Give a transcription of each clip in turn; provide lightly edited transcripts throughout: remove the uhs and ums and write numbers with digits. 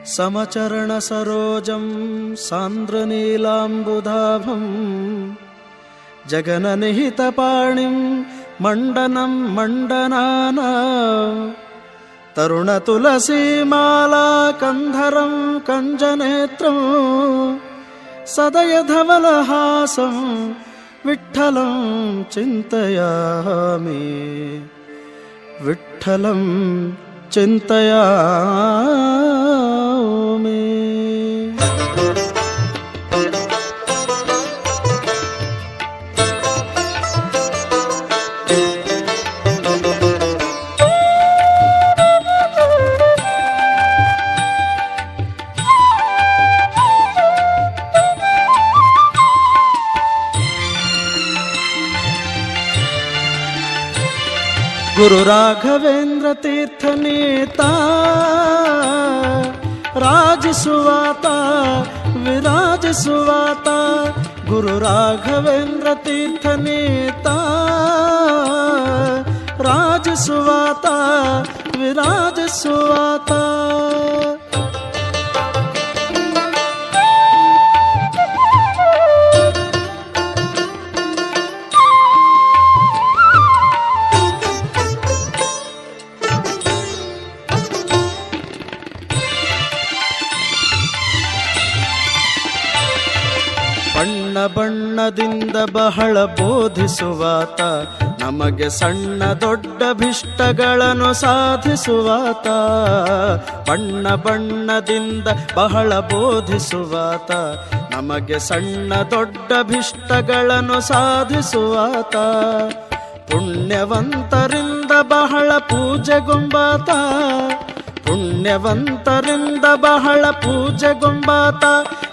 ಸಮಚರಣ ಸರೋಜಂ ಸಾಂದ್ರನೀಲಾಂಬುಧಾಭಂ ಜಗನನಿಹಿತಪಾಣಿಂ ಮಂಡನಂ ಮಂಡನಾನ ತರುಣ ತುಳಸೀಮಾಲಾ ಕಂಧರಂ ಕಂಜನೇತ್ರಂ ಸದಯಧವಲಹಾಸಂ ವಿಠ್ಠಲಂ ಚಿಂತಯಾಮಿ ವಿಠ್ಠಲಂ ಚಿಂತಯಾಮಿ. ಗುರು ರಾಘವೇಂದ್ರ ತೀರ್ಥ ನೇತಾ ರಾಜಿಸುವಾತ ವಿರಾಜಿಸುವಾತ ಗುರು ರಾಘವೇಂದ್ರ ತೀರ್ಥ ನೇತಾ ರಾಜಿಸುವಾತ ವಿರಾಜಿಸುವಾತ ಬಣ್ಣ ಬಣ್ಣದಿಂದ ಬಹಳ ಬೋಧಿಸುವಾತ ನಮಗೆ ಸಣ್ಣ ದೊಡ್ಡ ಭಿಷ್ಟಗಳನ್ನು ಸಾಧಿಸುವಾತ. ಬಣ್ಣ ಬಣ್ಣದಿಂದ ಬಹಳ ಬೋಧಿಸುವಾತ ನಮಗೆ ಸಣ್ಣ ದೊಡ್ಡ ಭಿಷ್ಟಗಳನ್ನು ಸಾಧಿಸುವಾತ. ಪುಣ್ಯವಂತರಿಂದ ಬಹಳ ಪೂಜೆಗೊಂಬಾತ ಪುಣ್ಯವಂತರಿಂದ ಬಹಳ ಪೂಜೆಗೊಂಬಾತ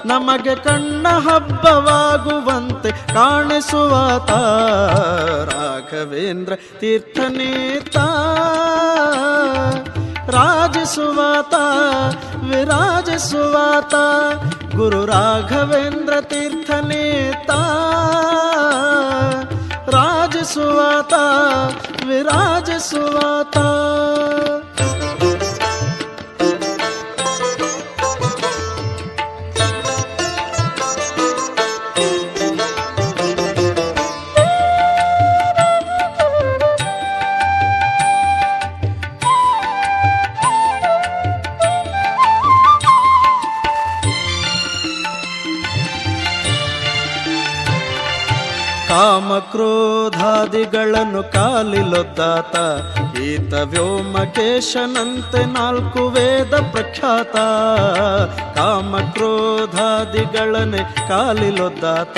ನಮಗೆ ಕಣ್ಣ ಹಬ್ಬವಾಗುವಂತೆ ಕಾಣಿಸುವಾತ. ರಾಘವೇಂದ್ರ ತೀರ್ಥನೇತ ರಾಜಿಸುವಾತ ವಿರಾಜಿಸುವಾತ ಗುರು ರಾಘವೇಂದ್ರ ತೀರ್ಥನೇತ ರಾಜಿಸುವಾತ ವಿರಾಜಿಸುವಾತ. ಕಾಮಕ್ರೋಧಾದಿಗಳನ್ನು ಕಾಲಿಲೊದ್ದಾತ ಈತ ವ್ಯೋಮಕೇಶನಂತೆ ನಾಲ್ಕು ವೇದ ಪ್ರಖ್ಯಾತ. ಕಾಮಕ್ರೋಧಾದಿಗಳನ್ನೇ ಕಾಲಿಲೊದ್ದಾತ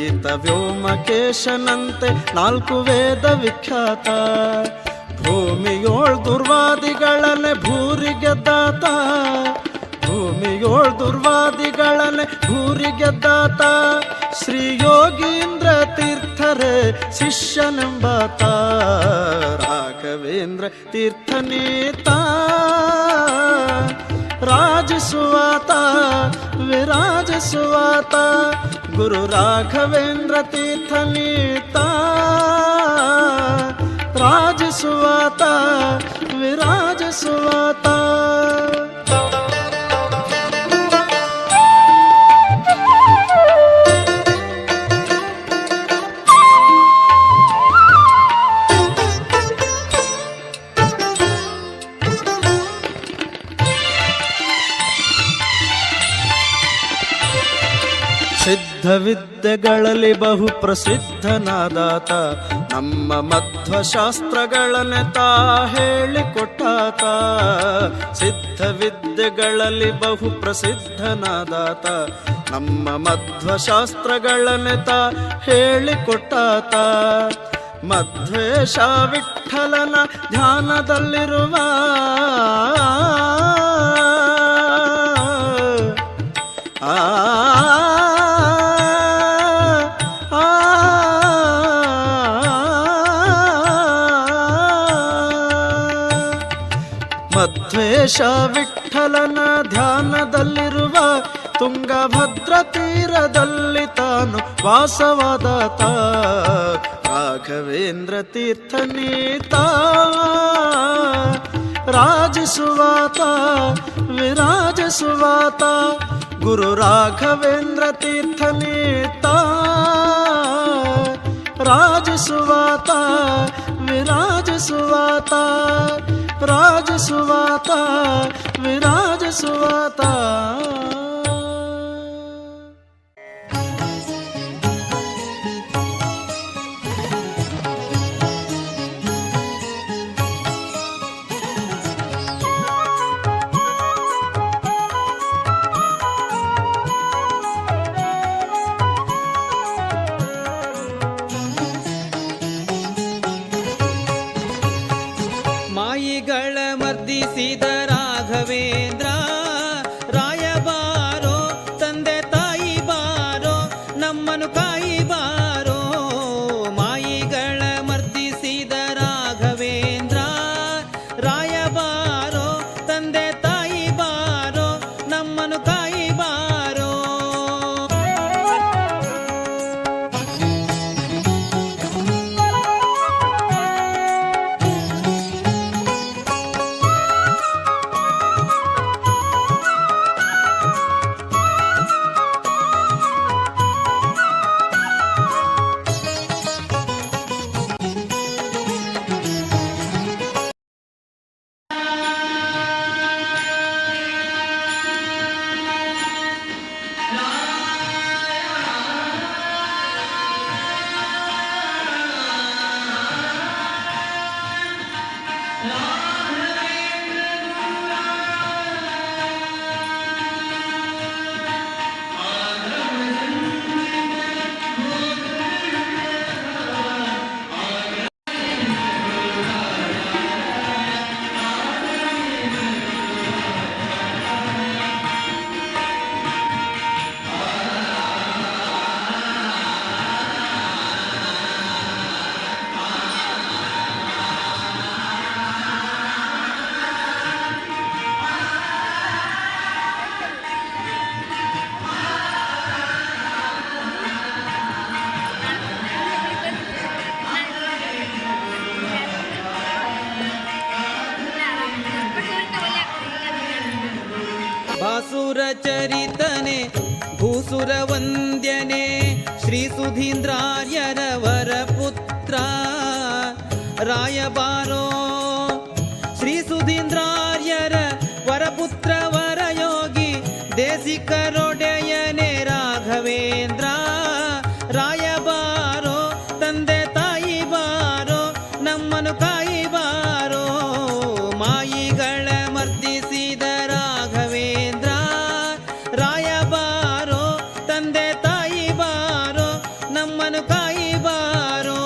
ಈತ ವ್ಯೋಮಕೇಶನಂತೆ ನಾಲ್ಕು ವೇದ ವಿಖ್ಯಾತ. ಭೂಮಿಯೋಳ್ ದುರ್ವಾದಿಗಳನ್ನೇ ಭೂರಿ ಗೆದ್ದಾತ ಭೂಮಿಯೋಳ್ ದುರ್ವಾದಿಗಳನ್ನೇ ಭೂರಿ ಗೆದ್ದಾತ. ಶ್ರೀ ಯೋಗೀಂದ್ರ ತೀರ್ಥರೇ ಶಿಷ್ಯನೆಂಬಾತ. ರಾಘವೇಂದ್ರ ತೀರ್ಥನೇತ ರಾಜಿಸುವಾತ ವಿರಾಜಿಸುವಾತ ಗುರು ರಾಘವೇಂದ್ರ ತೀರ್ಥನೇತ ರಾಜಿಸುವಾತ ವಿರಾಜಿಸುವಾತ. ಸಿದ್ಧವಿದ್ಯೆಗಳಲ್ಲಿ ಬಹು ಪ್ರಸಿದ್ಧನಾದಾತ ನಮ್ಮ ಮಧ್ವಶಾಸ್ತ್ರಗಳನ್ನೇ ತಾ ಹೇಳಿಕೊಟ್ಟಾತ. ಸಿದ್ಧವಿದ್ಯೆಗಳಲ್ಲಿ ಬಹು ಪ್ರಸಿದ್ಧನಾದಾತ ನಮ್ಮ ಮಧ್ವಶಾಸ್ತ್ರಗಳನ್ನೇ ತಾ ಹೇಳಿಕೊಟ್ಟಾತ. ಮಧ್ವೇಶ ವಿಠ್ಠಲನ ಧ್ಯಾನದಲ್ಲಿರುವ ಮಧ್ವೇಶ ವಿಠ್ಠಲನ ಧ್ಯಾನದಲ್ಲಿರುವ ತುಂಗಭದ್ರ ತೀರದಲ್ಲಿ ತಾನು ವಾಸವಾದಾತ. ರಾಘವೇಂದ್ರ ತೀರ್ಥನೇತ ರಾಜಿಸುವಾತ ವಿರಾಜಿಸುವಾತ ಗುರು ರಾಘವೇಂದ್ರ ತೀರ್ಥನೇತ ರಾಜಿಸುವಾತ ವಿರಾಜಿಸುವಾತ ರಾಜಿಸುವಾತ ವಿರಾಜಿಸುವಾತ. ಮರ್ದಿಸಿದ ರಾಘವೇಂದ್ರ ರಾಯಬಾರೋ ತಂದೆ ತಾಯಿ ಬಾರೋ ನಮ್ಮನು ಕಾಯಿ ಬಾರೋ. ಮಾಯಿಗಳ ಮರ್ದಿಸಿದ ರಾಘವೇಂದ್ರ ರಾಯಬಾರೋ ತಂದೆ ತಾಯಿ ಬಾರೋ ನಮ್ಮನು ಕಾಯಿ ಬಾರೋ. ಭಾಸುರ ಚರಿತನೆ ಭೂಸುರ ವಂದ್ಯನೆ ಶ್ರೀ ಸುಧೀಂದ್ರಾರ್ಯರ ವರಪುತ್ರ ರಾಯಬಾರೋ. ಶ್ರೀ ಸುಧೀಂದ್ರಾರ್ಯರ ವರಪುತ್ರ ವರಯೋಗಿ ದೇಸಿಕರೊಡೆಯನೆ ರಾಘವೇಂದ್ರ ರಾಯಬಾರೋ ತಂದೆ ತಾಯಿ ಬಾರೋ ನಮ್ಮನು ಕಾಯಿ ಬಾರೋ. ಮಾಯಿಗಳ ಮರ್ದಿಸಿದ ರಾಘವೇಂದ್ರ ರಾಯಬಾರೋ ತಂದೆ ತಾಯಿ ಬಾರೋ ನಮ್ಮನು ಕಾಯಿ ಬಾರೋ.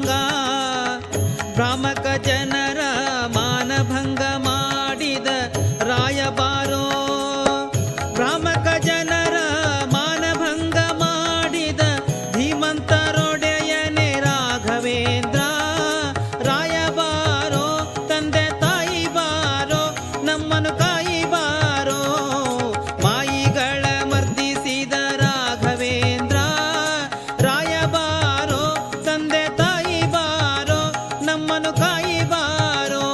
ಸರ್ವಾಂಗ ಭ್ರಾಮಕ ಜನರ ಮಾನಭಂಗ ಮಾಡಿದ ರಾಯಬಾರೋ ಭ್ರಾಮಕ ಜನರ ಮಾನಭಂಗ ಮಾಡಿದ ಧೀಮಂತರೊಡೆಯನೆ ರಾಘವೇಂದ್ರ ರಾಯಬಾರೋ ತಂದೆ ತಾಯಿ ಬಾರೋ ನಮ್ಮನ್ನು ಕಾಯಿ ಬಾರೋ ಮಾಯಿಗಳ ಮರ್ದಿಸಿದ ರಾಘವೇಂದ್ರ ರಾಯಬಾರೋ ತಂದೆ ತಾಯಿ ಬಾರೋ ನಮ್ಮನ್ನು ಕಾಯಿ ಬಾರೋ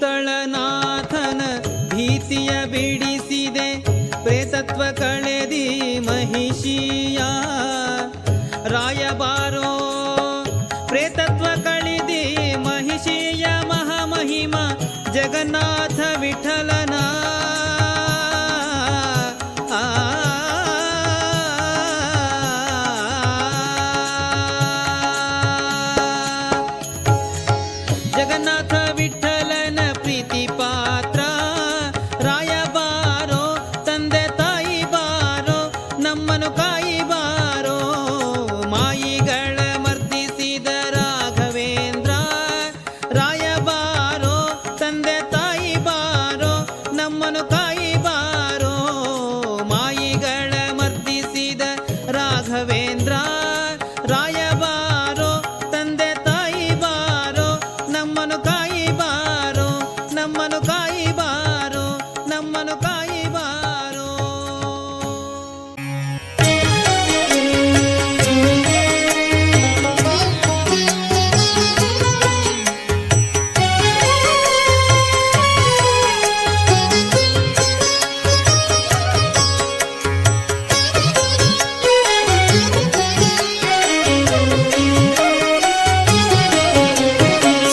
ಭೂತಳನಾಥನ ಭೀತಿಯ ಬಿಡಿಸಿದೆ ಪ್ರೇತತ್ವ ಕಳೆದಿ ಮಹಿಷಿಯ ರಾಯಬಾರೋ ಪ್ರೇತತ್ವ ಕಳೆದಿ ಮಹಿಷಿಯ ಮಹಾಮಹಿಮ ಜಗನ್ನಾಥ ವಿಠಲನ ಜಗನ್ನಾಥ ವಿಠಲನ ಪ್ರೀತಿ ಪಾತ್ರ ರಾಯಬಾರೋ ತಂದೆ ತಾಯಿ ಬಾರೋ ನಮ್ಮನ್ನು ಕಾಯಿ ಬಾರೋ ಮಾಯಿಗಳ ಮರ್ದಿಸಿದ ರಾಘವೇಂದ್ರ ರಾಯಬಾರೋ ತಂದೆ ತಾಯಿ ಬಾರೋ ನಮ್ಮನ್ನು ಕಾಯಿ ಬಾರೋ ಮಾಯಿಗಳ ಮರ್ದಿಸಿದ ರಾಘವೇಂದ್ರ ರಾಯಬಾರೋ ತಂದೆ ತಾಯಿ ಬಾರೋ ನಮ್ಮನ್ನು ಕಾಯಿ ಬಾರೋ ನಮ್ಮನ್ನು ಕಾಯಿ ಬಾರೋ ನಮ್ಮನ್ನು ಕಾಯಿ ಬಾರೋ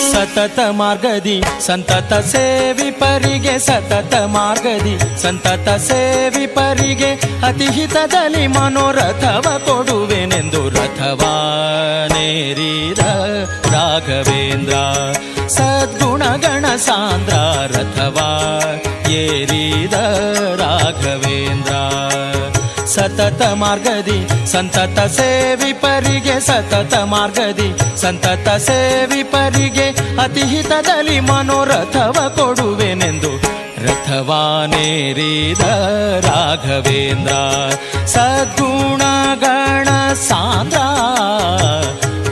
ಸತತ ಮಾರ್ಗದಿ ಸಂತತ ಸೇವಿಪರಿಗೆ ಸತತ ಮಾರ್ಗದಿ ಸಂತತ ಸೇವಿಪರಿಗೆ ಅತಿಹಿತದಲ್ಲಿ ಮನೋರಥವ ಕೊಡುವೆನೆಂದು ರಥವಾನೇರಿದ ರಾಘವೇಂದ್ರ ಸದ್ಗುಣಗಣ ಸಾಂದ್ರ ರಥವಾ ಏರಿದ ರಾಘವೇಂದ್ರ ಸತತ ಮಾರ್ಗದಿ ಸಂತತ ಸೇವಿಪರಿಗೆ ಸತತ ಮಾರ್ಗದಿ ಸಂತತ ಸೇವಿಪರಿಗೆ ಅತಿಹಿತದಲ್ಲಿ ಮನೋರಥವ ಕೊಡುವೆನೆಂದು ರಥವಾನೇರಿದ ರಾಘವೇಂದ್ರ ಸದ್ಗುಣಗಣ ಸಾಂದ್ರ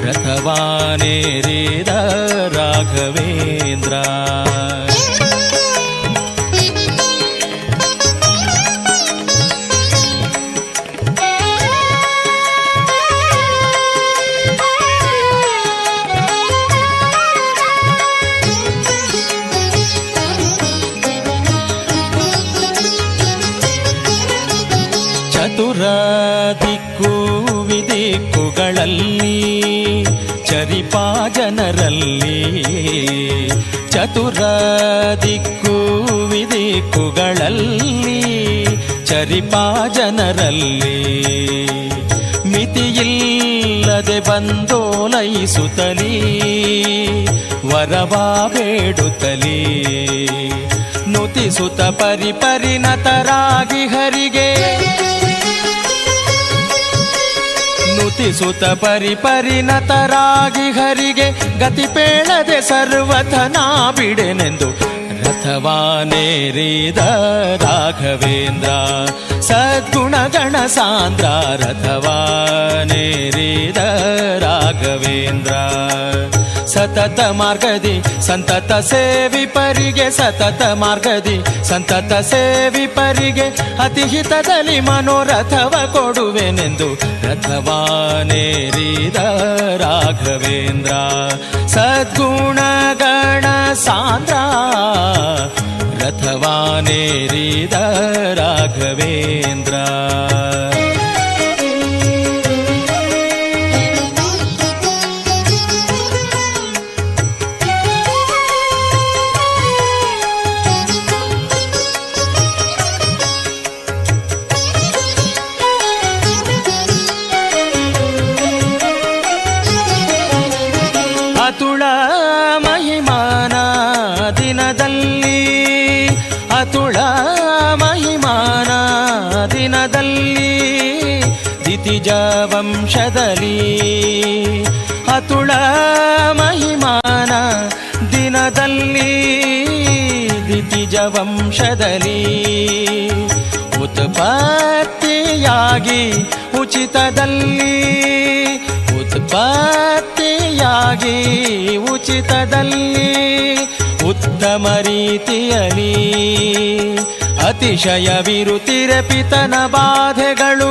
ರಥವಾನೇರಿದ ರಾಘವೇಂದ್ರ ಚತುರ ದಿಕ್ಕು ವಿದಿಕ್ಕುಗಳಲ್ಲಿ ಚರಿಪಾ ಜನರಲ್ಲಿ ಚತುರ ದಿಕ್ಕು ವಿದಿಕ್ಕುಗಳಲ್ಲಿ ಚರಿಪಾ ಜನರಲ್ಲಿ ಮಿತಿಯಿಲ್ಲದೆ ಬಂದೋಲೈಸುತ್ತಲೀ ವರವಾ ಬೇಡುತ್ತಲೀ ನುತಿಸುತ್ತ ಪರಿಪರಿಣತರಾಗಿ ಹರಿಗೆ ನುತಿಸುತ್ತ ಪರಿಪರಿಣತರಾಗಿ ಹರಿಗೆ ಗತಿ ಪೇಳದೆ ಸರ್ವಥನಾ ಬಿಡೆನೆಂದು ರಥವಾನೇರಿದ ರಾಘವೇಂದ್ರ ಸದ್ಗುಣಗಣ ಸಾಂದ್ರ ರಥವಾನೇರಿದ ರಾಘವೇಂದ್ರ ಸತತ ಮಾರ್ಗದಿ ಸಂತತ ಸೇವಿಪರಿಗೆ ಸತತ ಮಾರ್ಗದಿ ಸಂತತ ಸೇವಿಪರಿಗೆ ಅತಿಹಿತದಲ್ಲಿ ಮನೋರಥವ ಕೊಡುವೆನೆಂದು ರಥವಾನೇರಿದ ರಾಘವೇಂದ್ರ ಸದ್ಗುಣಗಣ ಸಾಂದ್ರ ರಥವಾನೇರಿದ ರಾಘವೇಂದ್ರ ದಿನದಲ್ಲಿ ದಿತಿಜ ವಂಶದಲ್ಲಿ ಅತುಳ ಮಹಿಮಾನ ದಿನದಲ್ಲಿ ದಿತಿಜ ವಂಶದಲ್ಲಿ ಉತ್ಪತ್ತಿಯಾಗಿ ಉಚಿತದಲ್ಲಿ ಉತ್ಪತ್ತಿಯಾಗಿ ಉಚಿತದಲ್ಲಿ ಉತ್ತಮ ರೀತಿಯಲ್ಲಿ ಅತಿಶಯವಿರುತ್ತಿರೆ ಪಿತನ ಬಾಧೆಗಳು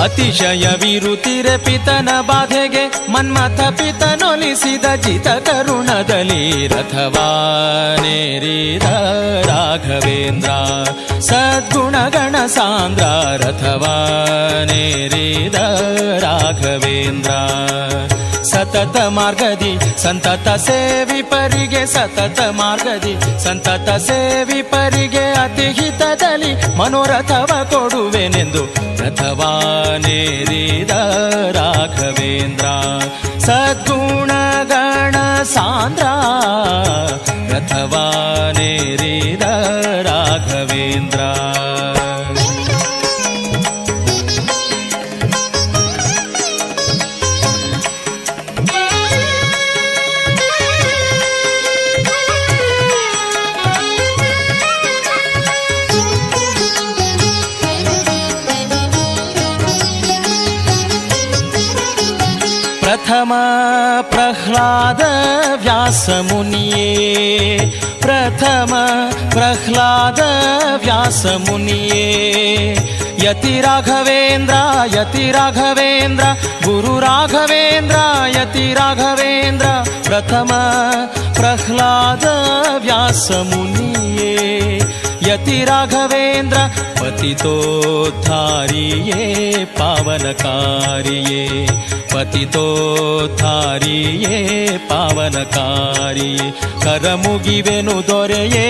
ಅತಿಶಯವಿರುತ್ತಿರೆ ಪಿತನ ಬಾಧೆಗೆ ಮನ್ಮಥ ಪಿತನೊಲಿಸಿದ ಜಿತ ಕರುಣದಲ್ಲಿ ರಥವಾನೇರಿದ ರಾಘವೇಂದ್ರ ಸದ್ಗುಣಗಣ ಸಾಂದ್ರ ರಥವಾನೇರಿದ ರಾಘವೇಂದ್ರ ಸತತ ಮಾರ್ಗದಿ ಸಂತತ ಸೇವಿಪರಿಗೆ ಸತತ ಮಾರ್ಗದಿ ಸಂತತ ಸೇವಿಪರಿಗೆ ಅತಿಹಿತದಲ್ಲಿ ಮನೋರಥವ ಕೊಡುವೆನೆಂದು ರಥವಾನೇರಿದ ರಾಘವೇಂದ್ರ ಸದ್ಗುಣಗಣ ಸಾಂದ್ರ ರಥವಾನೇರಿದ ರಾಘವೇಂದ್ರ ಪ್ರಥಮ ಪ್ರಹ್ಲಾದ ವ್ಯಾಸ ಮುನಿಯೇ ಪ್ರಥಮ ಪ್ರಹ್ಲಾದ ವ್ಯಾಸ ಮುನಿಯೇ ಯತಿ ರಾಘವೇಂದ್ರ ಗುರು ರಾಘವೇಂದ್ರ ಯತಿ ರಾಘವೇಂದ್ರ ಪ್ರಥಮ ಪ್ರಹ್ಲಾದ ವ್ಯಾಸ ಮುನಿಯೇ ಯತಿ ರಾಘವೇಂದ್ರ ಪತಿತೋದ್ಧಾರಿಯೇ ಪಾವನಕಾರಿಯೇ ಪತಿತೋದ್ಧಾರಿಯೇ ಪಾವನಕಾರಿಯೇ ಕರಮುಗಿವೆನು ದೊರೆಯೇ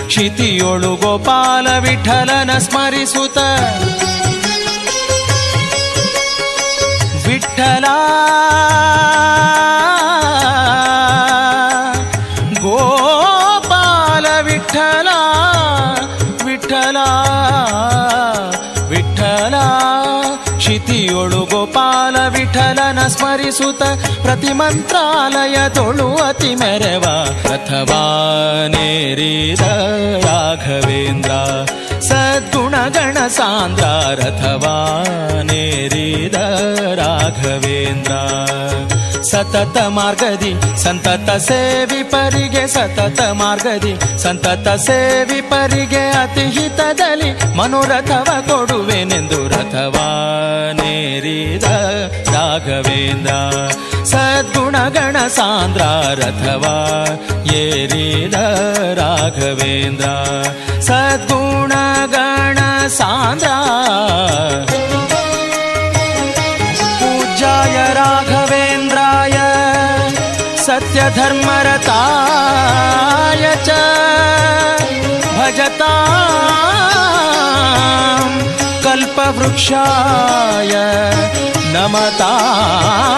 ಕ್ಷಿತಿಯೊಳು ಗೋಪಾಲ ವಿಠಲನ ಸ್ಮರಿಸುತ್ತ ವಿಠಲ ಗೋಪಾಲ ವಿಠಲ ವಿಠಲ ವಿಠಲ ಕ್ಷಿತಿಯೊಳು ಗೋಪಾಲ ವಿಠಲನ ಸ್ಮರಿಸುತ್ತ ಪ್ರತಿ ಮಂತ್ರಾಲಯದೊಳು ಅತಿ ಮೆರವ ರಥವಾನೇರಿದ ರಾಘವೇಂದ್ರ ಸದ್ಗುಣಗಣ ಸಾಂದ್ರ ರಥವಾನೇರಿದ ರಾಘವೇಂದ್ರ ಸತತ ಮಾರ್ಗದಿ ಸಂತತ ಸೇವಿಪರಿಗೆ ಸತತ ಮಾರ್ಗದಿ ಸಂತತ ಸೇವಿಪರಿಗೆ ಅತಿಹಿತದಲ್ಲಿ ಮನೋರಥವ ಕೊಡುವೆನೆಂದು ರಥವಾನೇರಿದ ರಾಘವೇಂದ್ರ ಸದ್ಗುಣಗಣ ಸಾಂದ್ರ ರಥವಾ ಏರಿದ ರಾಘವೇಂದ್ರ ಸದ್ಗುಣಗಣ ಸಾಂದ್ರ ಪೂಜ್ಯಾಯ ರಾಘವೇಂದ್ರಾಯ ಸತ್ಯಧರ್ಮರತಾಯ ಚ ಭಜತಾಂ ಕಲ್ಪವೃಕ್ಷಾಯ ನಮತಾಂ